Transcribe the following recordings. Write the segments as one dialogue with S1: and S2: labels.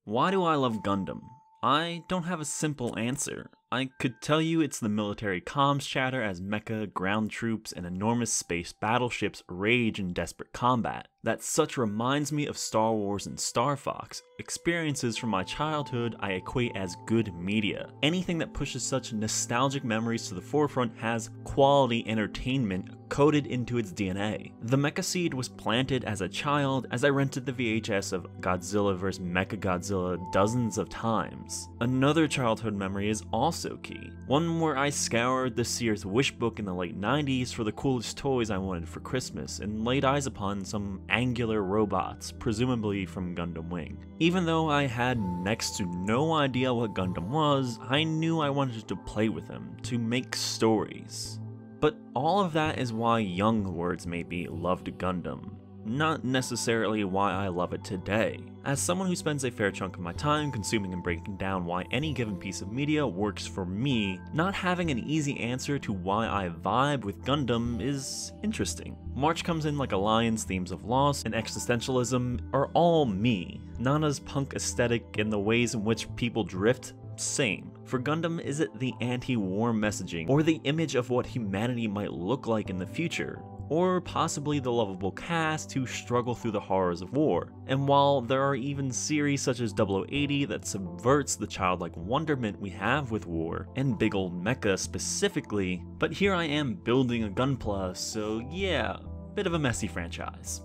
S1: Why do I love Gundam? I don't have a simple answer. I could tell you it's the military comms chatter as mecha, ground troops, and enormous space battleships rage in desperate combat. That such reminds me of Star Wars and Star Fox. Experiences from my childhood I equate as good media. Anything that pushes such nostalgic memories to the forefront has quality entertainment coded into its DNA. The mecha seed was planted as a child as I rented the VHS of Godzilla vs. Mechagodzilla dozens of times. Another childhood memory is also key, one where I scoured the Sears wish book in the late 90s for the coolest toys I wanted for Christmas and laid eyes upon some angular robots, presumably from Gundam Wing. Even though I had next to no idea what Gundam was, I knew I wanted to play with them, to make stories. But all of that is why young words maybe loved Gundam, not necessarily why I love it today. As someone who spends a fair chunk of my time consuming and breaking down why any given piece of media works for me, not having an easy answer to why I vibe with Gundam is interesting. March comes in like a lion's themes of loss and existentialism are all me. Nana's punk aesthetic and the ways in which people drift, same. For Gundam, is it the anti-war messaging, or the image of what humanity might look like in the future? Or possibly the lovable cast who struggle through the horrors of war. And while there are even series such as 0080 that subverts the childlike wonderment we have with war, and big old mecha specifically, but here I am building a Gunpla, so yeah, bit of a messy franchise.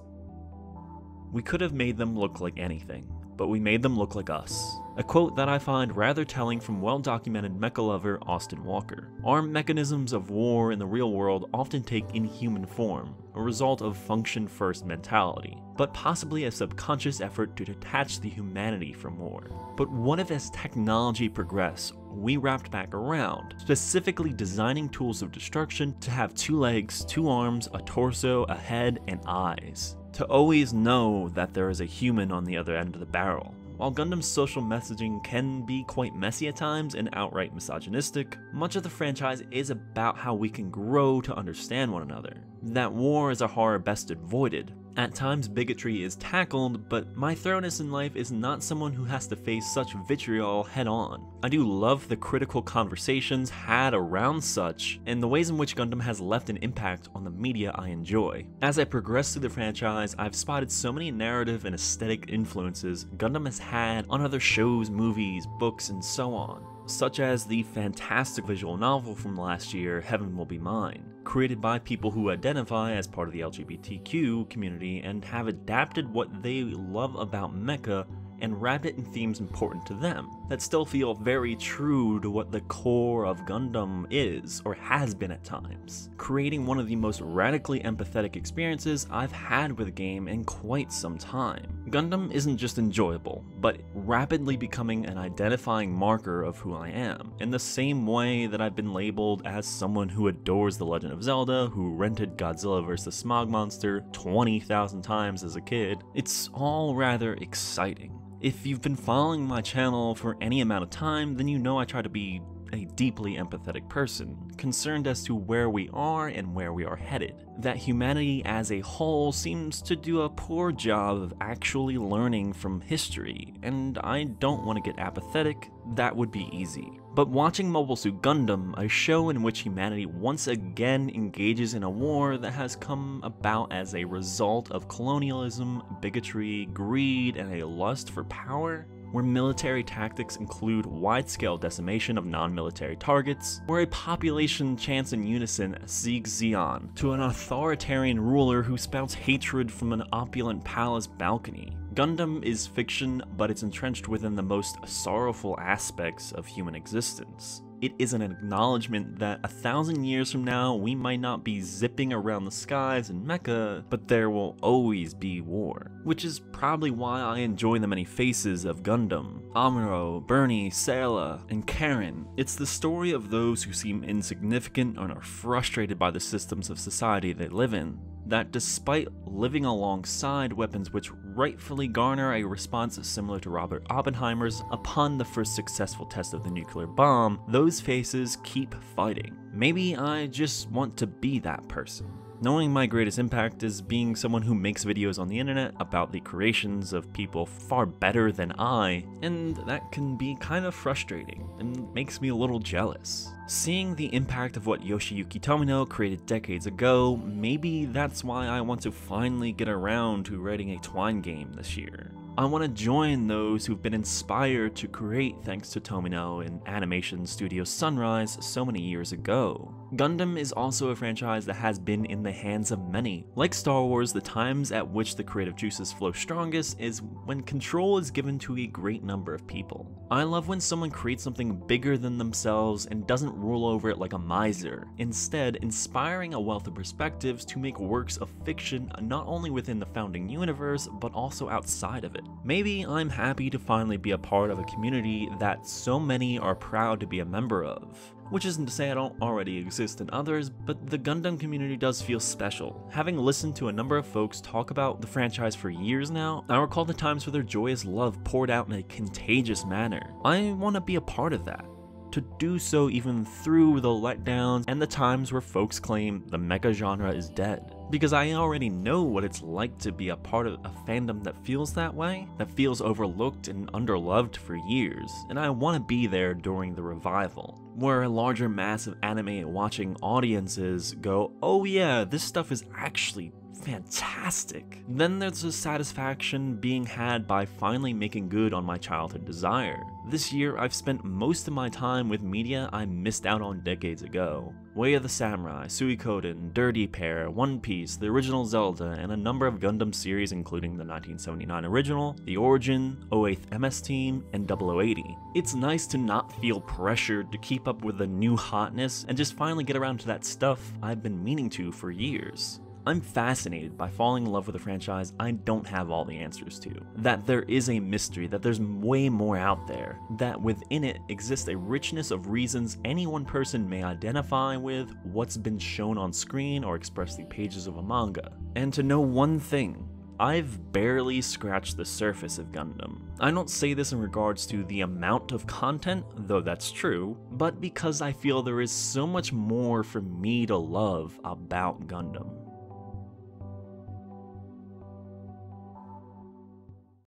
S1: We could have made them look like anything, but we made them look like us. A quote that I find rather telling from well-documented mecha lover Austin Walker. Armed mechanisms of war in the real world often take inhuman form, a result of function-first mentality, but possibly a subconscious effort to detach the humanity from war. But what if as technology progressed, we wrapped back around, specifically designing tools of destruction to have 2 legs, 2 arms, a torso, a head, and eyes? To always know that there is a human on the other end of the barrel. While Gundam's social messaging can be quite messy at times and outright misogynistic, much of the franchise is about how we can grow to understand one another. That war is a horror best avoided. At times bigotry is tackled, but my thoroughness in life is not someone who has to face such vitriol head on. I do love the critical conversations had around such, and the ways in which Gundam has left an impact on the media I enjoy. As I progress through the franchise, I've spotted so many narrative and aesthetic influences Gundam has had on other shows, movies, books, and so on. Such as the fantastic visual novel from last year, Heaven Will Be Mine, created by people who identify as part of the LGBTQ community and have adapted what they love about mecha and wrapped it in themes important to them, that still feel very true to what the core of Gundam is, or has been at times, creating one of the most radically empathetic experiences I've had with a game in quite some time. Gundam isn't just enjoyable, but rapidly becoming an identifying marker of who I am, in the same way that I've been labeled as someone who adores The Legend of Zelda, who rented Godzilla vs. Smog Monster 20,000 times as a kid. It's all rather exciting. If you've been following my channel for any amount of time, then you know I try to be a deeply empathetic person, concerned as to where we are and where we are headed. That humanity as a whole seems to do a poor job of actually learning from history, and I don't want to get apathetic, that would be easy. But watching Mobile Suit Gundam, a show in which humanity once again engages in a war that has come about as a result of colonialism, bigotry, greed, and a lust for power, where military tactics include wide-scale decimation of non-military targets, where a population chants in unison Sieg Zion to an authoritarian ruler who spouts hatred from an opulent palace balcony. Gundam is fiction, but it's entrenched within the most sorrowful aspects of human existence. It is an acknowledgement that 1,000 years from now, we might not be zipping around the skies in mecha, but there will always be war. Which is probably why I enjoy the many faces of Gundam. Amuro, Bernie, Sayla, and Karen. It's the story of those who seem insignificant and are frustrated by the systems of society they live in. That despite living alongside weapons which rightfully garner a response similar to Robert Oppenheimer's upon the first successful test of the nuclear bomb, those faces keep fighting. Maybe I just want to be that person. knowing my greatest impact is being someone who makes videos on the internet about the creations of people far better than I, and that can be kind of frustrating and makes me a little jealous. Seeing the impact of what Yoshiyuki Tomino created decades ago, maybe that's why I want to finally get around to writing a Twine game this year. I want to join those who've been inspired to create thanks to Tomino and animation studio Sunrise so many years ago. Gundam is also a franchise that has been in the hands of many. Like Star Wars, the times at which the creative juices flow strongest is when control is given to a great number of people. I love when someone creates something bigger than themselves and doesn't rule over it like a miser, instead inspiring a wealth of perspectives to make works of fiction not only within the founding universe, but also outside of it. Maybe I'm happy to finally be a part of a community that so many are proud to be a member of. Which isn't to say I don't already exist in others, but the Gundam community does feel special. Having listened to a number of folks talk about the franchise for years now, I recall the times where their joyous love poured out in a contagious manner. I want to be a part of that. To do so even through the letdowns and the times where folks claim the mecha genre is dead. Because I already know what it's like to be a part of a fandom that feels that way, that feels overlooked and underloved for years, and I want to be there during the revival, where a larger mass of anime watching audiences go, oh yeah, this stuff is actually fantastic. Then there's a satisfaction being had by finally making good on my childhood desire. This year, I've spent most of my time with media I missed out on decades ago. Way of the Samurai, Suikoden, Dirty Pair, One Piece, the original Zelda, and a number of Gundam series including the 1979 original, The Origin, 08th MS Team, and 0080. It's nice to not feel pressured to keep up with the new hotness and just finally get around to that stuff I've been meaning to for years. I'm fascinated by falling in love with a franchise I don't have all the answers to. That there is a mystery, that there's way more out there, that within it exists a richness of reasons any one person may identify with what's been shown on screen or expressed through pages of a manga. And to know one thing, I've barely scratched the surface of Gundam. I don't say this in regards to the amount of content, though that's true, but because I feel there is so much more for me to love about Gundam.